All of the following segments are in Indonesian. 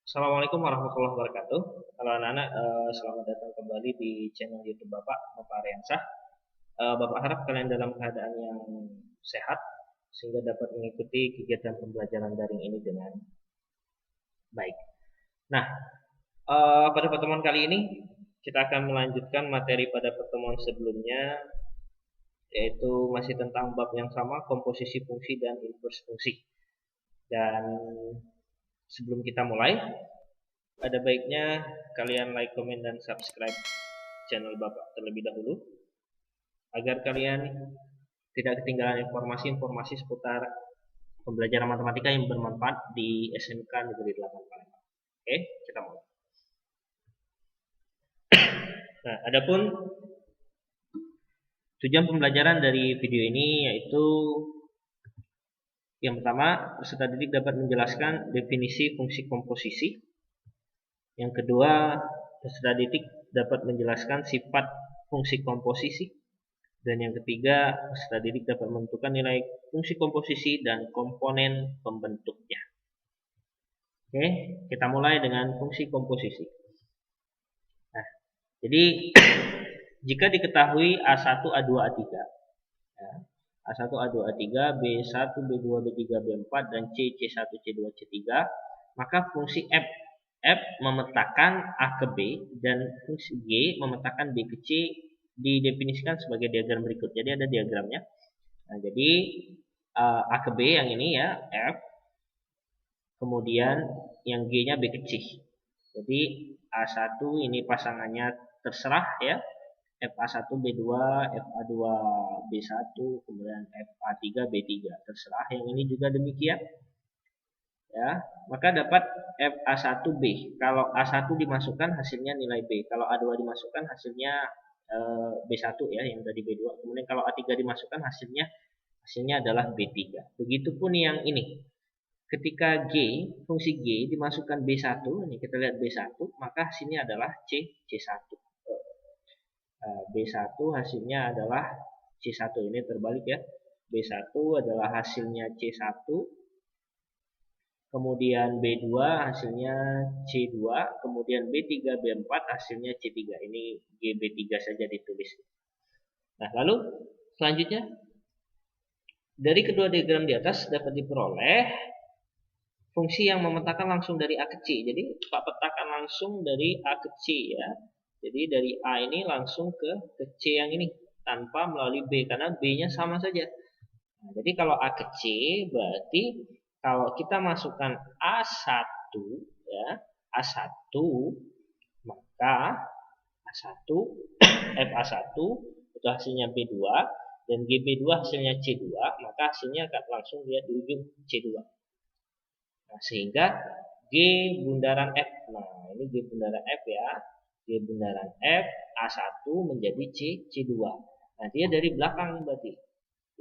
Assalamualaikum warahmatullahi wabarakatuh. Halo anak-anak, selamat datang kembali di channel YouTube Bapak Ariansah. Bapak harap kalian dalam keadaan yang sehat sehingga dapat mengikuti kegiatan pembelajaran daring ini dengan baik. Nah, pada pertemuan kali ini kita akan melanjutkan materi pada pertemuan sebelumnya, yaitu masih tentang bab yang sama, komposisi fungsi dan inverse fungsi. Dan sebelum kita mulai, ada baiknya kalian like, comment, dan subscribe channel Bapak terlebih dahulu agar kalian tidak ketinggalan informasi-informasi seputar pembelajaran matematika yang bermanfaat di SMK Negeri 8 Palembang. Oke, kita mulai. Nah, adapun tujuan pembelajaran dari video ini yaitu yang pertama, peserta didik dapat menjelaskan definisi fungsi komposisi. Yang kedua, peserta didik dapat menjelaskan sifat fungsi komposisi. Dan yang ketiga, peserta didik dapat menentukan nilai fungsi komposisi dan komponen pembentuknya. Oke, kita mulai dengan fungsi komposisi. Nah, jadi jika diketahui A1, A2, A3, ya, A1, A2, A3, B1, B2, B3, B4, dan C, C1, C2, C3, maka fungsi F memetakan A ke B dan fungsi G memetakan B ke C didefinisikan sebagai diagram berikut. Jadi ada diagramnya. Nah, jadi A ke B yang ini ya, F. Kemudian yang G-nya B ke C. Jadi A1 ini pasangannya terserah ya. FA1 B2, FA2 B1, kemudian FA3 B3. Terserah, yang ini juga demikian. Ya, maka dapat FA1B. Kalau A1 dimasukkan hasilnya nilai B. Kalau A2 dimasukkan hasilnya B1 ya, yang tadi B2. Kemudian kalau A3 dimasukkan hasilnya adalah B3. Begitupun yang ini. Ketika fungsi G dimasukkan B1, ini kita lihat B1, maka hasilnya adalah C1. B1 hasilnya adalah C1. Ini terbalik ya. B1 adalah hasilnya C1. Kemudian B2 hasilnya C2, kemudian B3, B4 hasilnya C3. Ini GB3 saja ditulis. Nah, lalu selanjutnya dari kedua diagram di atas dapat diperoleh fungsi yang memetakan langsung dari A ke C. Jadi Pak petakan langsung dari A ke C ya. Jadi dari A ini langsung ke C yang ini tanpa melalui B karena B-nya sama saja. Nah, jadi kalau A ke C berarti kalau kita masukkan A1 ya, A1 maka A1 FA1 itu hasilnya B2 dan GB2 hasilnya C2, maka hasilnya akan langsung lihat di ujung C2. Nah, sehingga G bundaran F. Nah, ini G bundaran F ya. G bundaran F A1 menjadi C2. Nah, dia dari belakang berarti.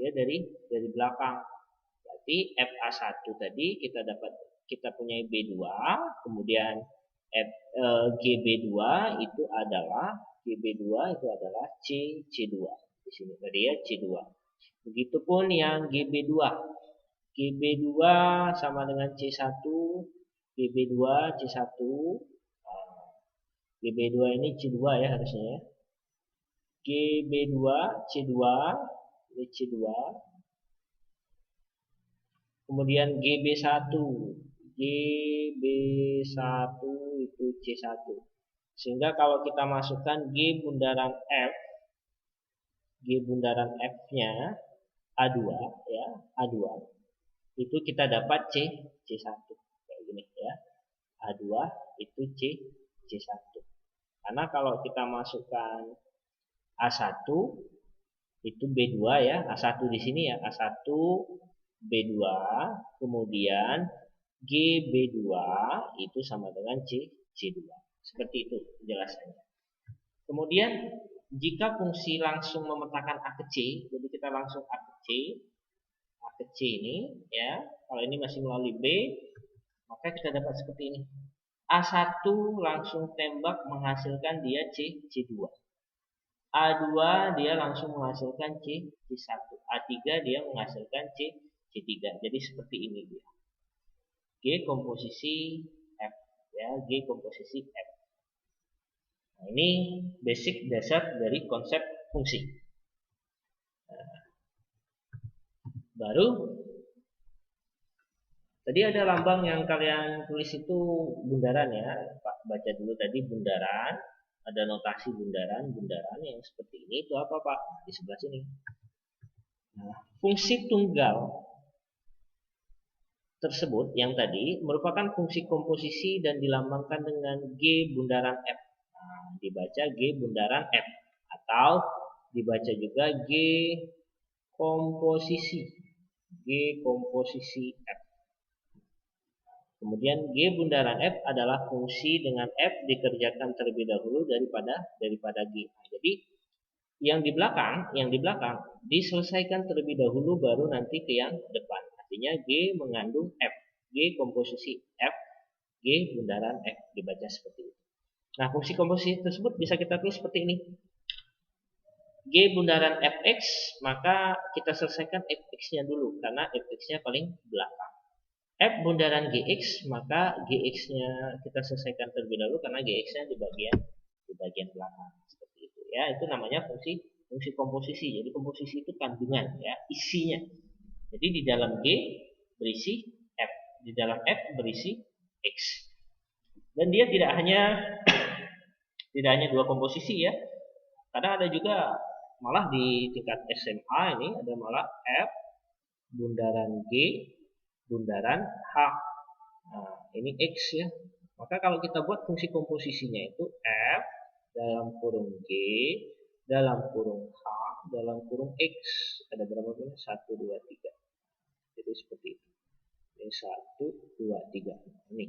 Dia dari belakang. Berarti FA1 tadi kita punya B2, kemudian GB2 itu adalah C2 di sini tadi ya, C2. Begitupun yang GB2. GB2 sama dengan C1, GB2 C1. GB2 ini C2 ya harusnya ya. GB2 C2, ini C2. Kemudian GB1 itu C1. Sehingga kalau kita masukkan G bundaran F-nya A2 ya, A2. Itu kita dapat C1 kayak gini ya. A2 itu C1. Karena kalau kita masukkan A1 itu B2 ya, A1 di sini ya, A1 B2, kemudian GB2 itu sama dengan C2. Seperti itu penjelasannya. Kemudian jika fungsi langsung memetakan A ke C, jadi kita langsung A ke C ini ya, kalau ini masih melalui B, maka kita dapat seperti ini. A1 langsung tembak menghasilkan dia C2. A2 dia langsung menghasilkan C1. A3 dia menghasilkan C3. Jadi seperti ini dia. G komposisi F ya, G komposisi F. Nah, ini basic dasar dari konsep fungsi. Nah, baru tadi ada lambang yang kalian tulis itu bundaran ya, Pak baca dulu tadi bundaran, ada notasi bundaran yang seperti ini itu apa Pak? Di sebelah sini. Nah, fungsi tunggal tersebut yang tadi merupakan fungsi komposisi dan dilambangkan dengan G bundaran F. Nah, dibaca G bundaran F atau dibaca juga G komposisi F. Kemudian G bundaran F adalah fungsi dengan F dikerjakan terlebih dahulu daripada G. Nah, jadi yang di belakang diselesaikan terlebih dahulu baru nanti ke yang depan. Artinya G mengandung F, G komposisi F, G bundaran F, dibaca seperti itu. Nah, fungsi komposisi tersebut bisa kita tulis seperti ini. G bundaran Fx, maka kita selesaikan Fx-nya dulu karena Fx-nya paling belakang. F bundaran Gx, maka Gx-nya kita selesaikan terlebih dahulu karena Gx-nya di bagian belakang. Seperti itu ya. Itu namanya fungsi komposisi. Jadi komposisi itu kandungan ya, isinya. Jadi di dalam G berisi F, di dalam F berisi X. Dan dia tidak hanya dua komposisi ya. Kadang ada juga malah di tingkat SMA ini ada malah F bundaran G bundaran H. Nah, ini X ya. Maka kalau kita buat fungsi komposisinya itu F dalam kurung G dalam kurung H dalam kurung X. Ada berapa pun? 1, 2, 3. Jadi seperti itu. Ini 1, 2, 3. Ini.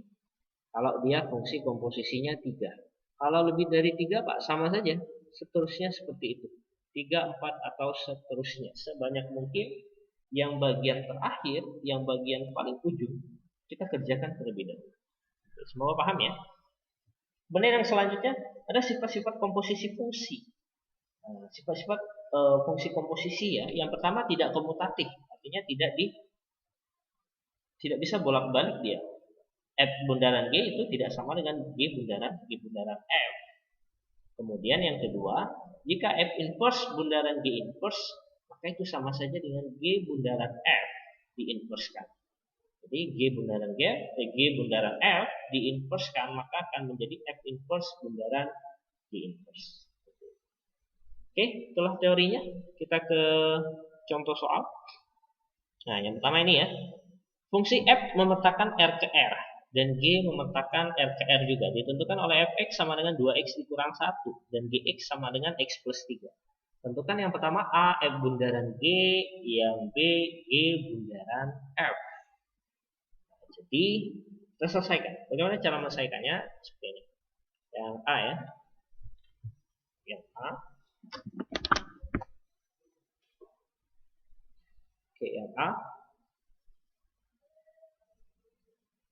Kalau dia fungsi komposisinya 3. Kalau lebih dari 3 Pak sama saja. Seterusnya seperti itu. 3, 4 atau seterusnya. Sebanyak mungkin yang bagian terakhir, yang bagian paling ujung kita kerjakan terlebih dahulu. Semoga paham ya. Kemudian yang selanjutnya ada sifat-sifat komposisi fungsi. Sifat-sifat fungsi komposisi ya. Yang pertama tidak komutatif, artinya tidak bisa bolak-balik dia. F bundaran G itu tidak sama dengan G bundaran F. Kemudian yang kedua, jika F inverse bundaran G inverse, maka itu sama saja dengan G bundaran F diinverskan. Jadi G bundaran F diinverskan, maka akan menjadi F inverse bundaran G inverse. Oke, itulah teorinya. Kita ke contoh soal. Nah, yang pertama ini ya. Fungsi F memetakan R ke R dan G memetakan R ke R juga. Ditentukan oleh Fx sama dengan 2x dikurang 1 dan Gx sama dengan x plus 3. Tentukan yang pertama A F bundaran G, yang B G bundaran F. Nah, jadi kita selesaikan. Bagaimana cara menyelesaikannya? Seperti ini. Yang A ya. Yang A. Oke, yang A.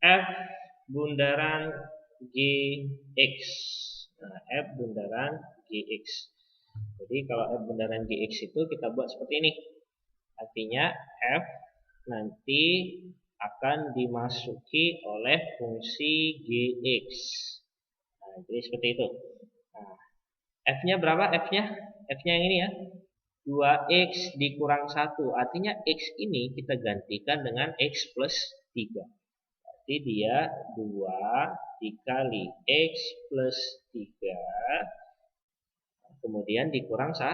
F bundaran Gx. Nah, F bundaran Gx. Jadi kalau F bundaran Gx itu kita buat seperti ini. Artinya F nanti akan dimasuki oleh fungsi Gx. Nah, jadi seperti itu. Nah, F-nya berapa? F-nya yang ini ya. 2x dikurang 1. Artinya x ini kita gantikan dengan x plus 3. Berarti dia 2 dikali x plus 3. Kemudian dikurang 1.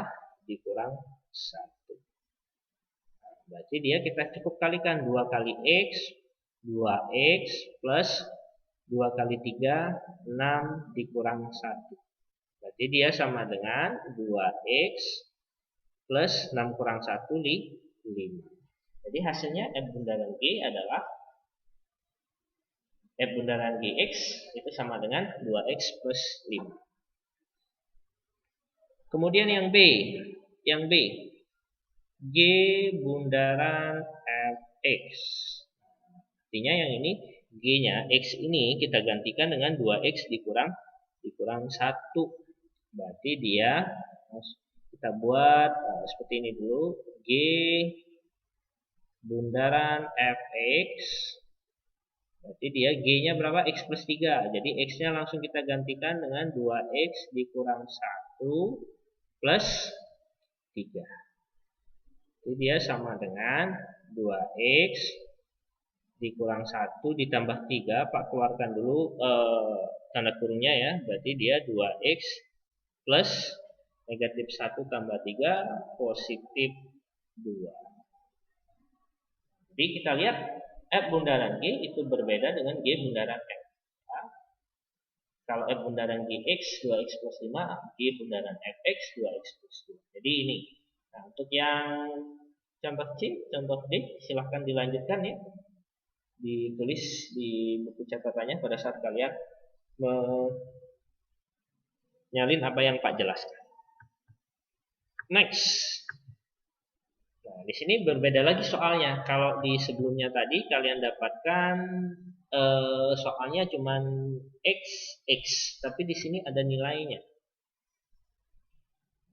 Nah, berarti dia kita cukup kalikan 2 kali x, 2x plus 2 kali 3, 6 dikurang 1. Berarti dia sama dengan 2x plus 6 kurang 1, 5. Jadi hasilnya F bundaran G adalah F bundaran Gx itu sama dengan 2x plus 5. Kemudian yang B. G bundaran Fx. Artinya yang ini G-nya, X ini kita gantikan dengan 2x dikurang 1. Berarti dia kita buat seperti ini dulu. G bundaran Fx Berarti dia G-nya berapa? X plus 3. Jadi X-nya langsung kita gantikan dengan 2X dikurang 1 plus 3. Jadi dia sama dengan 2X dikurang 1 ditambah 3. Pak keluarkan dulu tanda kurungnya ya. Berarti dia 2X plus negatif 1 tambah 3 positif 2. Jadi kita lihat F bundaran G itu berbeda dengan G bundaran F. Ya. Kalau F bundaran Gx 2x plus 5, G bundaran Fx 2x plus 2. Jadi ini. Nah, untuk yang contoh C, contoh D, silahkan dilanjutkan ya. Ditulis di buku catatannya pada saat kalian menyalin apa yang Pak jelaskan. Next. Nah, di sini berbeda lagi soalnya. Kalau di sebelumnya tadi kalian dapatkan soalnya cuma x, tapi di sini ada nilainya.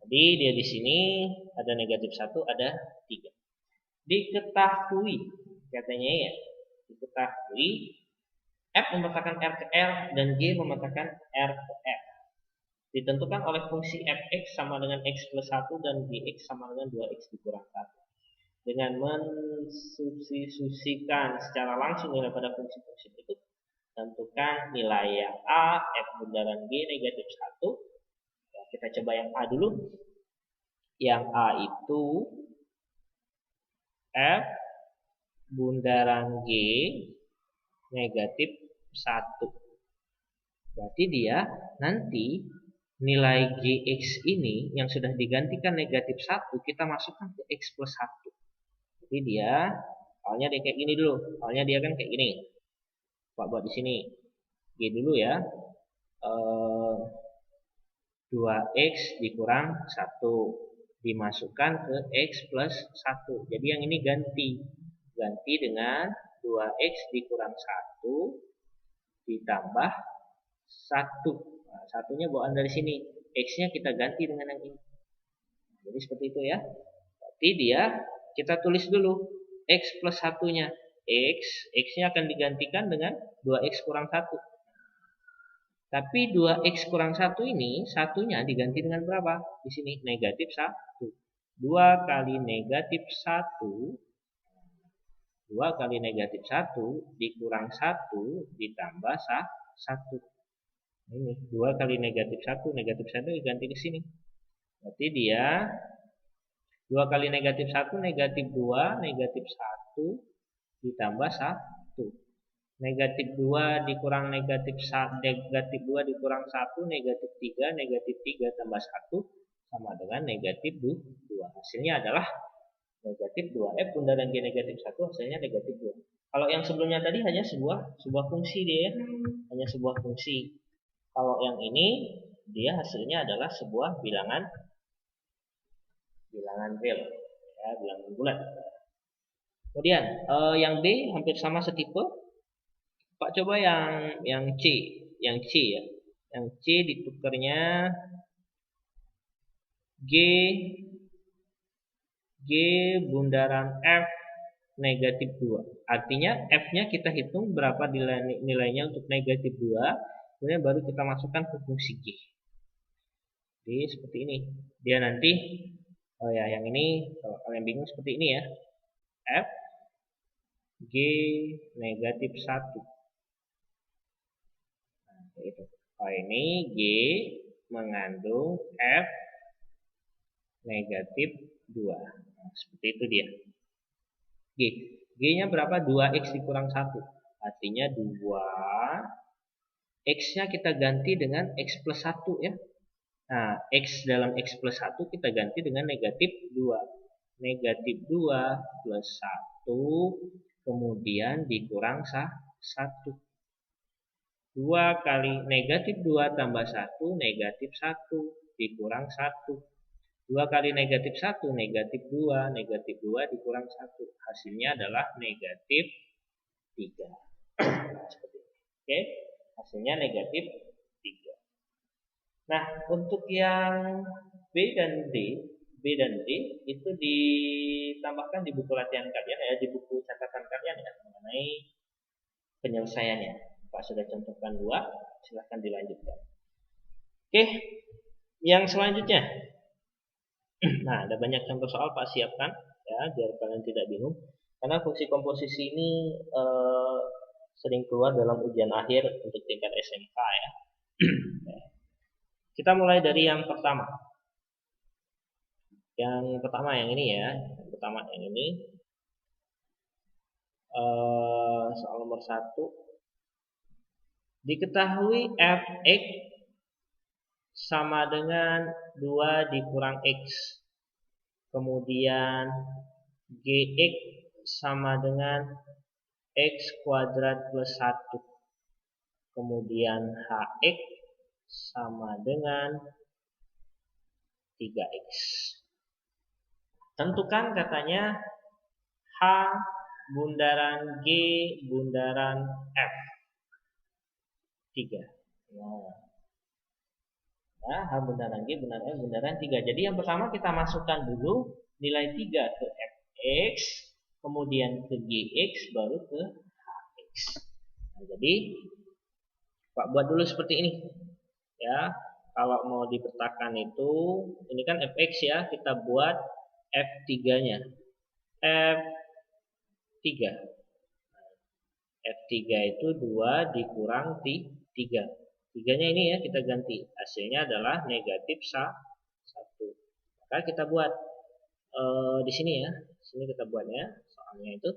Jadi dia di sini ada negatif 1, ada 3. Diketahui, katanya ya, diketahui F memetakan R ke R dan G memetakan R ke R. Ditentukan oleh fungsi fx sama dengan x plus 1 dan gx sama dengan 2x dikurang 1. Dengan mensubstitusikan secara langsung nilai pada fungsi-fungsi berikut, tentukan nilai yang A, F bundaran G negatif 1. Nah, kita coba yang A dulu. Yang A itu F bundaran G negatif 1. Berarti dia nanti nilai Gx ini yang sudah digantikan negatif 1 kita masukkan ke X plus 1. Jadi dia awalnya dia kayak gini dulu. Awalnya dia kan kayak gini. Pak buat di sini. G dulu ya. 2x dikurang 1 dimasukkan ke x plus 1. Jadi yang ini ganti. Ganti dengan 2x dikurang 1 ditambah 1. Nah, satunya bawaan dari sini. X-nya kita ganti dengan yang ini. Jadi seperti itu ya. Berarti dia kita tulis dulu X plus 1-nya. X-nya akan digantikan dengan 2X kurang 1. Tapi 2X kurang 1 ini, satunya diganti dengan berapa? Di sini negatif 1. 2 kali negatif 1, 2 kali negatif 1 dikurang 1 ditambah 1. Ini 2 kali negatif 1 diganti ke sini. Berarti dia 2 kali negatif 1 negatif 2 negatif 1 ditambah 1. Negatif 2 dikurang negatif 1, negatif 2 dikurang 1 negatif 3, negatif 3 tambah 1 sama dengan negatif 2. Hasilnya adalah negatif 2F bundaran G negatif 1 hasilnya negatif 2. Kalau yang sebelumnya tadi hanya sebuah fungsi dia ya. Hanya sebuah fungsi. Kalau yang ini dia hasilnya adalah sebuah bilangan real ya, bilangan bulat. Kemudian yang B hampir sama setipe. Pak coba yang C ya. Yang C ditukarnya G bundaran F negatif 2. Artinya F-nya kita hitung berapa nilainya untuk negatif 2, kemudian baru kita masukkan ke fungsi G. Jadi seperti ini. Dia nanti yang ini kalau kalian bingung seperti ini ya. F G negatif 1. Nah, itu. Ini G mengandung F negatif 2. Nah, seperti itu dia. G. G-nya berapa? 2X dikurang 1. Artinya 2. X-nya kita ganti dengan X plus 1 ya. Nah, X dalam X plus 1 kita ganti dengan negatif 2. Negatif 2 plus 1 kemudian dikurang 1. 2 kali negatif 2 tambah 1 negatif 1 dikurang 1. 2 kali negatif 1 negatif 2 dikurang 1. Hasilnya adalah negatif 3. Seperti ini. Oke, hasilnya negatif 3. Nah, untuk yang B dan D itu ditambahkan di buku latihan kalian ya, di buku catatan kalian ya, mengenai penyelesaiannya. Pak sudah contohkan 2, silahkan dilanjutkan. Oke, yang selanjutnya. Nah, ada banyak contoh soal Pak siapkan ya, biar kalian tidak bingung. Karena fungsi komposisi ini sering keluar dalam ujian akhir untuk tingkat SMK ya. Kita mulai dari yang pertama. Yang pertama yang ini ya. Yang pertama yang ini. Soal nomor 1. Diketahui fx sama dengan 2 dikurang x. Kemudian gx sama dengan x kuadrat plus 1. Kemudian hx sama dengan 3x. Tentukan katanya H bundaran G bundaran F 3. Nah, H bundaran G bundaran F bundaran 3. Jadi yang pertama kita masukkan dulu nilai 3 ke Fx, kemudian ke Gx, baru ke Hx. Nah, jadi Pak buat dulu seperti ini. Ya, kalau mau dipetakan itu, ini kan Fx ya, kita buat F3-nya. F3. F3 itu 2 dikurang 3. 3-nya ini ya kita ganti. Hasilnya adalah negatif 1. Maka kita buat di sini ya. Sini kita buatnya. Soalnya itu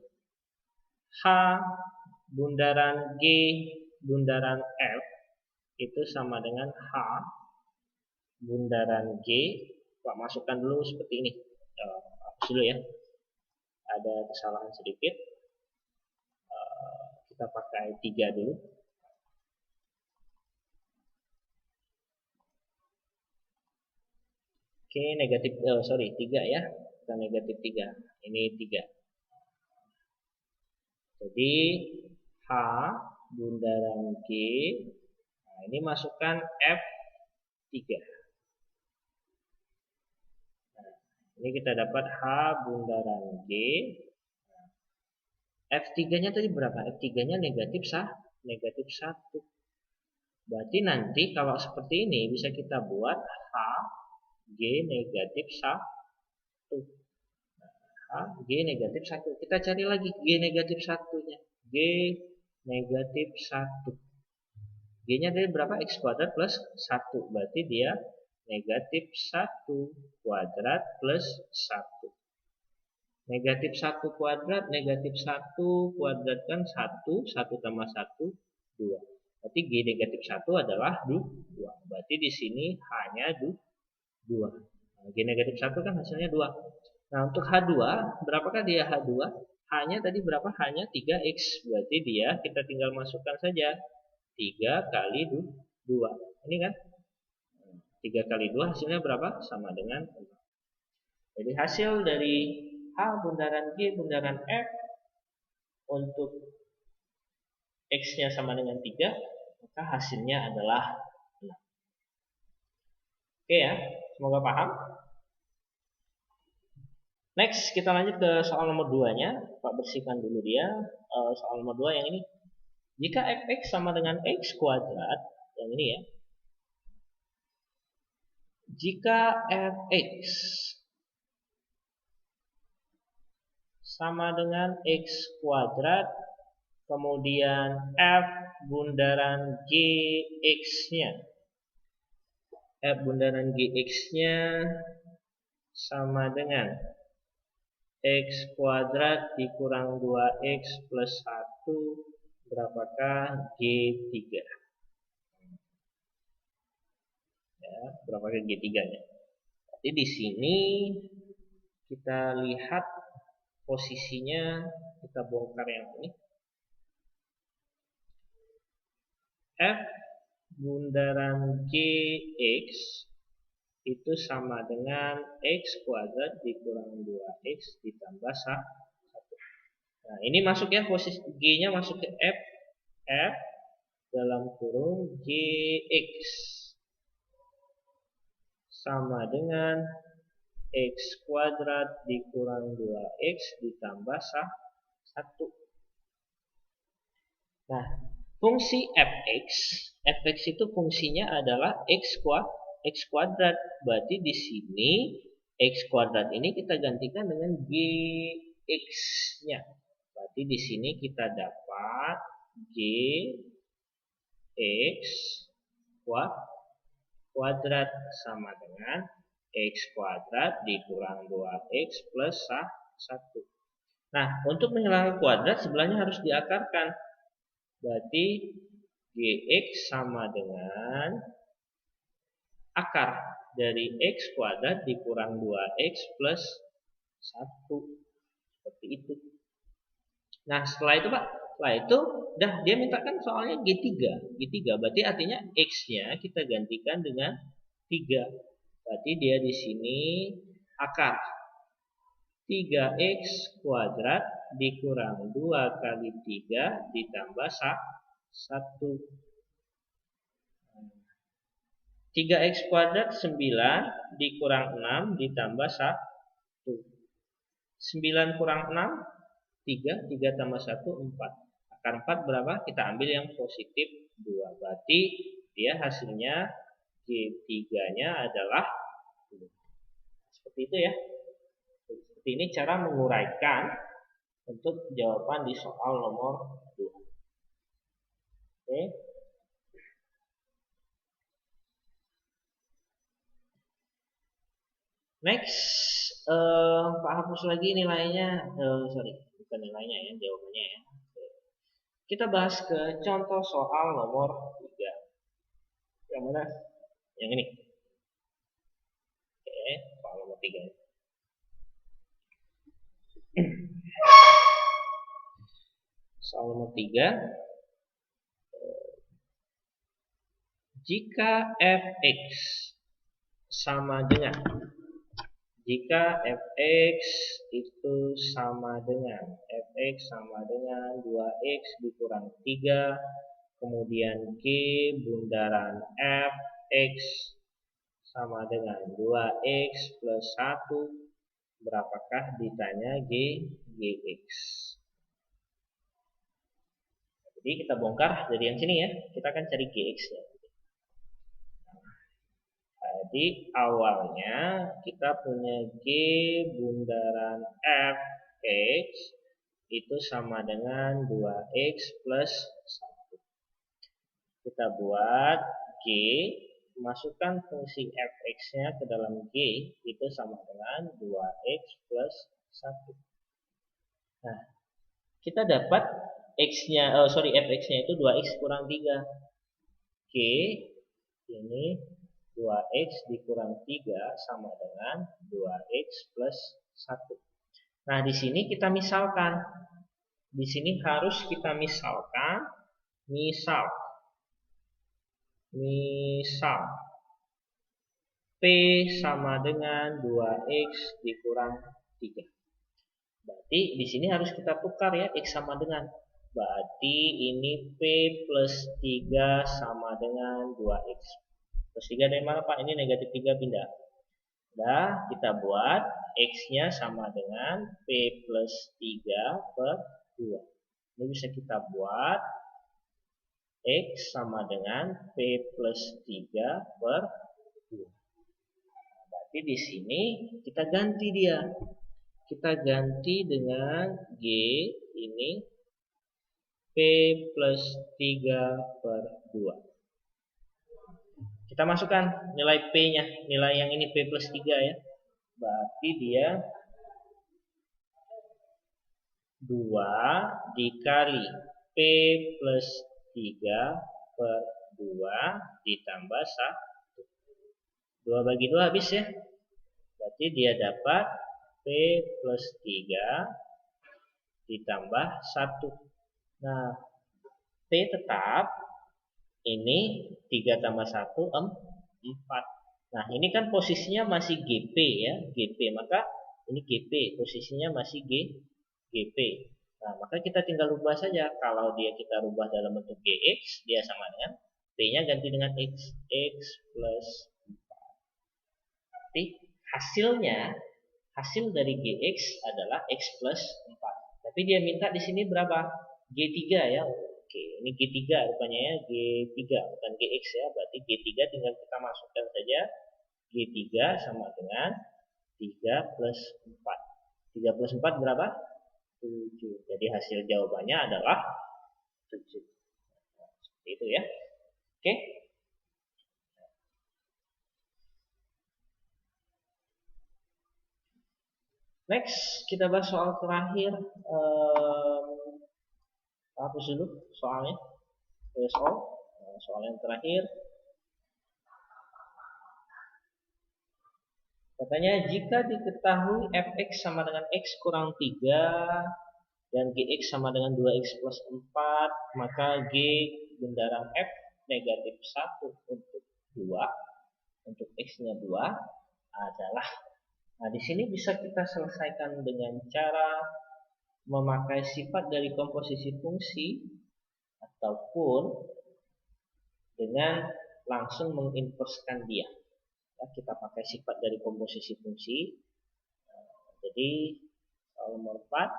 H bundaran G bundaran F itu sama dengan H bundaran G. Pak masukkan dulu seperti ini. Hapus dulu ya. Ada kesalahan sedikit. Kita pakai 3 dulu. Oke, negatif 3 ya. Bukan negatif 3. Ini 3. Jadi H bundaran G. Nah, ini masukkan F3. Nah, ini kita dapat H bundaran G. F3-nya tadi berapa? F3-nya negatif 1. Berarti nanti kalau seperti ini bisa kita buat H G negatif 1. H G negatif 1. Kita cari lagi G negatif 1-nya. G negatif 1. G-nya dari berapa? X kuadrat plus 1. Berarti dia negatif 1 kuadrat plus 1. Negatif 1 kuadrat, negatif 1 kuadrat kan 1. 1 tambah 1, 2. Berarti G negatif 1 adalah 2. Berarti di sini hanya 2. Nah, G negatif 1 kan hasilnya 2. Nah, untuk H2, berapakah dia H2? H-nya tadi berapa? H-nya 3X. Berarti dia kita tinggal masukkan saja 3 kali 2. Ini kan? 3 kali 2 hasilnya berapa? Sama dengan 4. Jadi hasil dari H bundaran G bundaran F untuk X-nya sama dengan 3, maka hasilnya adalah 6. Oke ya, semoga paham. Next, kita lanjut ke soal nomor 2-nya. Pak bersihkan dulu dia. Soal nomor 2 yang ini. Jika Fx sama dengan X kuadrat, yang ini ya. Jika Fx sama dengan X kuadrat, kemudian F bundaran Gx-nya. F bundaran Gx-nya sama dengan X kuadrat dikurang 2X plus 1, berapakah G3? Ya, berapakah G3-nya? Jadi di sini kita lihat posisinya, kita bongkar yang ini. F bundaran Gx itu sama dengan X kuadrat dikurang 2X ditambah 1. Nah, ini masuk ya, posisi G-nya masuk ke F. F dalam kurung Gx sama dengan X kuadrat dikurang 2X ditambah 1. Nah, fungsi fx itu fungsinya adalah x kuadrat. Berarti di sini x kuadrat ini kita gantikan dengan gx-nya. Berarti di sini kita dapat gx kuadrat sama dengan x kuadrat dikurang 2x plus 1. Nah, untuk menghilangkan kuadrat sebelahnya harus diakarkan. Berarti gx sama dengan akar dari x kuadrat dikurang 2x plus 1. Seperti itu. Nah, setelah itu Pak, dia mintakan soalnya G3. Berarti artinya x-nya kita gantikan dengan 3. Berarti dia di sini akar 3x kuadrat dikurang 2 kali 3 ditambah 1. 3x kuadrat 9 dikurang 6 ditambah 1. 9 kurang 6, 3. 3 tambah 1, 4. Akar 4 berapa? Kita ambil yang positif 2. Berarti dia hasilnya G3-nya adalah 2. Seperti itu ya. Seperti ini cara menguraikan untuk jawaban di soal nomor 2. Oke. Next, Pak hapus lagi nilainya. Bukan nilainya ya, jawabannya ya. Kita bahas ke contoh soal nomor 3. Yang mana? Yang ini. Oke, soal nomor 3. Soal nomor 3. Jika fx sama dengan itu sama dengan 2x dikurang 3, kemudian G bundaran fx sama dengan 2x plus 1, berapakah ditanya gx. Jadi kita bongkar dari yang sini ya, kita akan cari gx-nya. Jadi awalnya kita punya G bundaran fx itu sama dengan 2x plus 1. Kita buat G, masukkan fungsi fx-nya ke dalam G, itu sama dengan 2x plus 1. Nah, kita dapat fx-nya itu 2x kurang 3. G ini 2x dikurang 3 sama dengan 2x plus 1. Nah, di sini kita misalkan. Di sini harus kita misalkan. Misal P sama dengan 2x dikurang 3. Berarti di sini harus kita tukar ya, x sama dengan. Berarti ini P plus 3 sama dengan 2x. Plus 3 dari mana Pak? Ini negatif 3 pindah. Nah, kita buat x-nya sama dengan P plus 3 per 2. Ini bisa kita buat x sama dengan P plus 3 per 2. Berarti di sini kita ganti dia. Kita ganti dengan G ini P plus 3 per 2. Kita masukkan nilai P-nya, nilai yang ini P plus 3 ya. Berarti dia 2 dikali P plus 3 per 2 ditambah 1. 2 bagi 2 habis ya. Berarti dia dapat P plus 3 ditambah 1. Nah, P tetap. Ini 3 tambah 1, 4. Nah, ini kan posisinya masih GP ya, GP. Maka ini GP, posisinya masih GP. Nah, maka kita tinggal rubah saja. Kalau kita rubah dalam bentuk GX, dia sama dengan P-nya ganti dengan X plus 4. Berarti hasil dari GX adalah X plus 4. Tapi dia minta di sini berapa? G3 ya. Oke, ini G3 rupanya ya, G3 bukan GX ya, berarti G3 tinggal kita masukkan saja. G3 sama dengan 3 plus 4. 3 plus 4 berapa? 7. Jadi hasil jawabannya adalah 7. Nah, seperti itu ya. Oke. Next, kita bahas soal terakhir. Hapus dulu soalnya. Soal yang terakhir. Katanya jika diketahui fx sama dengan x kurang 3 dan gx sama dengan 2x plus 4, maka g bundaran f negatif 1 untuk 2, untuk x-nya 2 adalah. Nah, di sini bisa kita selesaikan dengan cara memakai sifat dari komposisi fungsi ataupun dengan langsung menginverskan dia. Ya, kita pakai sifat dari komposisi fungsi. Jadi soal nomor 4,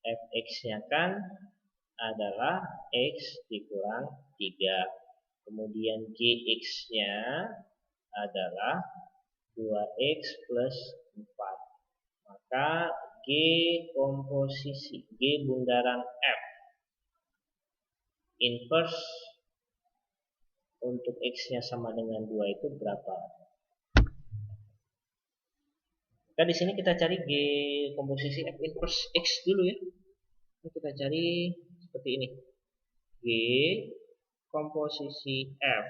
fx-nya kan adalah x dikurang 3. Kemudian gx-nya adalah 2x plus 4. Maka G komposisi, G bundaran F inverse untuk X-nya sama dengan 2 itu berapa? Maka di sini kita cari G komposisi F inverse X dulu ya. Ini kita cari seperti ini. G komposisi F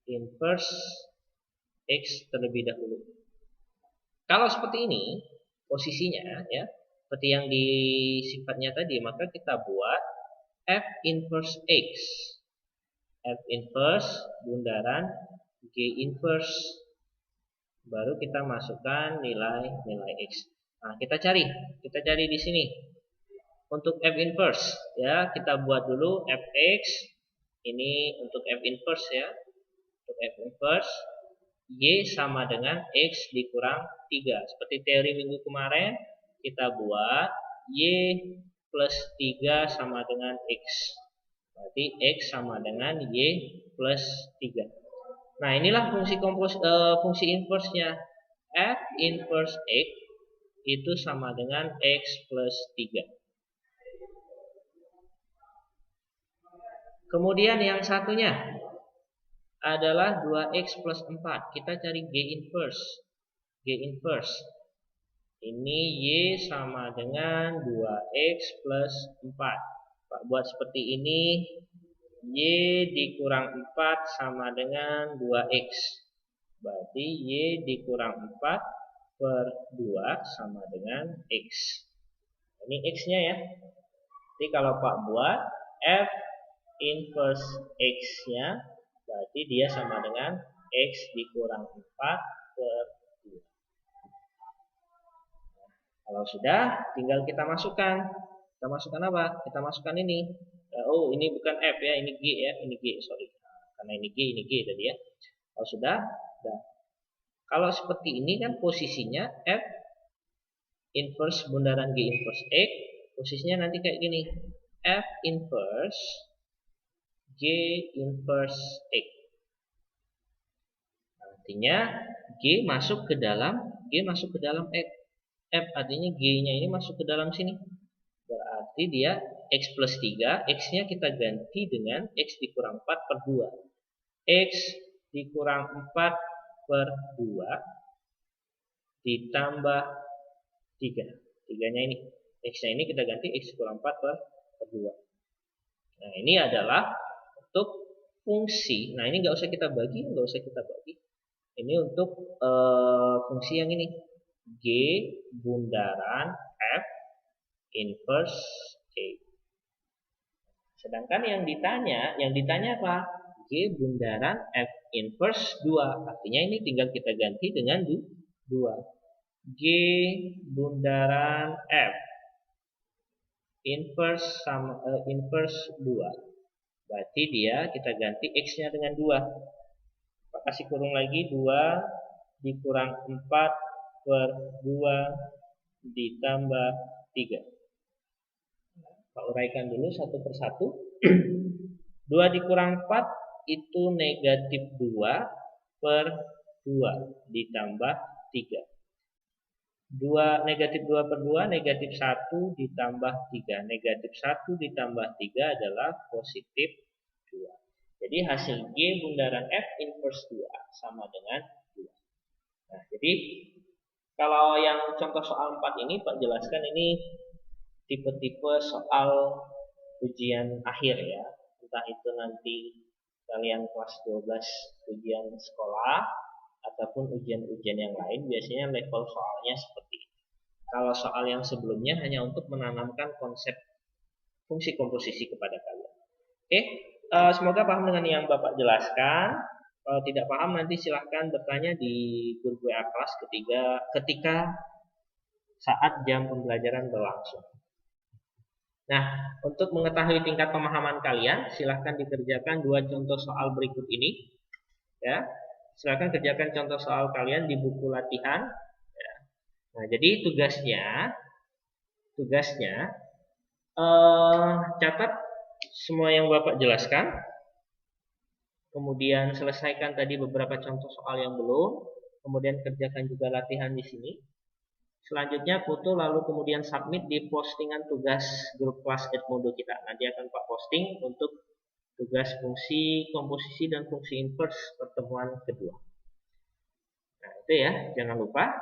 inverse X terlebih dahulu. Kalau seperti ini posisinya ya, seperti yang di sifatnya tadi, maka kita buat F inverse X. F inverse bundaran G inverse. Baru kita masukkan nilai X. Nah, kita cari di sini. Untuk F inverse ya, kita buat dulu Fx. Ini untuk F inverse ya. Untuk F inverse Y sama dengan X dikurang 3. Seperti teori minggu kemarin, kita buat Y plus 3 sama dengan X. Berarti X sama dengan Y plus 3. Nah, inilah fungsi inverse-nya. F inverse X itu sama dengan X plus 3. Kemudian yang satunya adalah 2x plus 4. Kita cari G inverse. G inverse. Ini Y sama dengan 2x plus 4. Pak buat seperti ini. Y dikurang 4 sama dengan 2x. Berarti Y dikurang 4 per 2 sama dengan X. Ini X-nya ya. Jadi kalau Pak buat F inverse X-nya, berarti dia sama dengan X dikurang 4 per 2. Kalau sudah, tinggal kita masukkan. Kita masukkan apa? Kita masukkan ini. Oh, ini bukan F ya, ini G ya. Ini G, sorry. Karena ini G tadi ya. Kalau sudah, kalau seperti ini kan posisinya F inverse bundaran G inverse X. Posisinya nanti kayak gini. F inverse G inverse X. Artinya G masuk ke dalam X. F artinya G-nya ini masuk ke dalam sini. Berarti dia X plus 3. X-nya kita ganti dengan X dikurang 4 per 2. X dikurang 4 per 2 ditambah 3. 3-nya ini. X-nya ini kita ganti X dikurang 4 per 2. Nah, ini adalah untuk fungsi. Nah, ini nggak usah kita bagi. Ini untuk fungsi yang ini. G bundaran F inverse A. Sedangkan yang ditanya apa? G bundaran F inverse 2. Artinya ini tinggal kita ganti dengan 2. G bundaran F inverse 2. Berarti dia kita ganti X-nya dengan 2. Kasih kurung lagi 2 dikurang 4 per 2 ditambah 3. Pak uraikan dulu satu persatu. 2 dikurang 4 itu negatif 2 per 2 ditambah 3. 2 negatif 2 per 2 negatif 1 ditambah 3. Negatif 1 ditambah 3 adalah positif 2. Jadi hasil G bundaran F inverse 2 sama dengan 2. Nah, jadi kalau yang contoh soal 4 ini Pak jelaskan, ini tipe-tipe soal ujian akhir ya. Entah itu nanti kalian kelas 12 ujian sekolah ataupun ujian-ujian yang lain, biasanya level soalnya seperti ini. Kalau soal yang sebelumnya hanya untuk menanamkan konsep fungsi komposisi kepada kalian. Oke, semoga paham dengan yang Bapak jelaskan. Kalau tidak paham nanti silahkan bertanya di grup WA kelas ketika saat jam pembelajaran berlangsung. Nah, untuk mengetahui tingkat pemahaman kalian, silahkan dikerjakan 2 contoh soal berikut ini. Ya, silahkan kerjakan contoh soal kalian di buku latihan. Ya. Nah, jadi tugasnya catat semua yang Bapak jelaskan. Kemudian selesaikan tadi beberapa contoh soal yang belum. Kemudian kerjakan juga latihan di sini. Selanjutnya foto lalu kemudian submit di postingan tugas grup kelas Edmodo kita. Nanti akan Pak posting untuk tugas fungsi komposisi dan fungsi inverse pertemuan kedua. Nah, itu ya, jangan lupa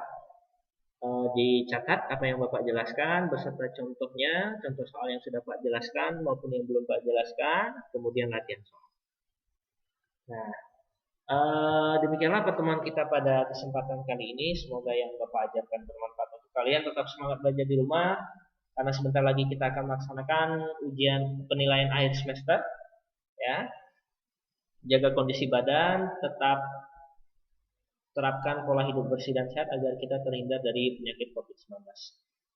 dicatat apa yang Bapak jelaskan beserta contohnya, contoh soal yang sudah Pak jelaskan maupun yang belum Pak jelaskan, kemudian latihan soal. Nah, demikianlah pertemuan kita pada kesempatan kali ini. Semoga yang Bapak ajarkan bermanfaat untuk kalian. Tetap semangat belajar di rumah, karena sebentar lagi kita akan melaksanakan ujian penilaian akhir semester. Ya, jaga kondisi badan, tetap terapkan pola hidup bersih dan sehat agar kita terhindar dari penyakit COVID-19.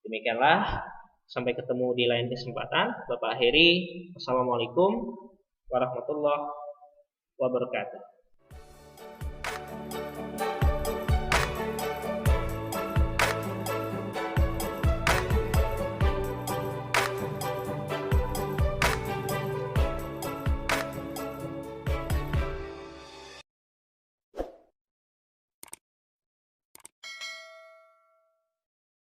Demikianlah, sampai ketemu di lain kesempatan. Bapak akhiri, wassalamualaikum warahmatullahi wabarakatuh.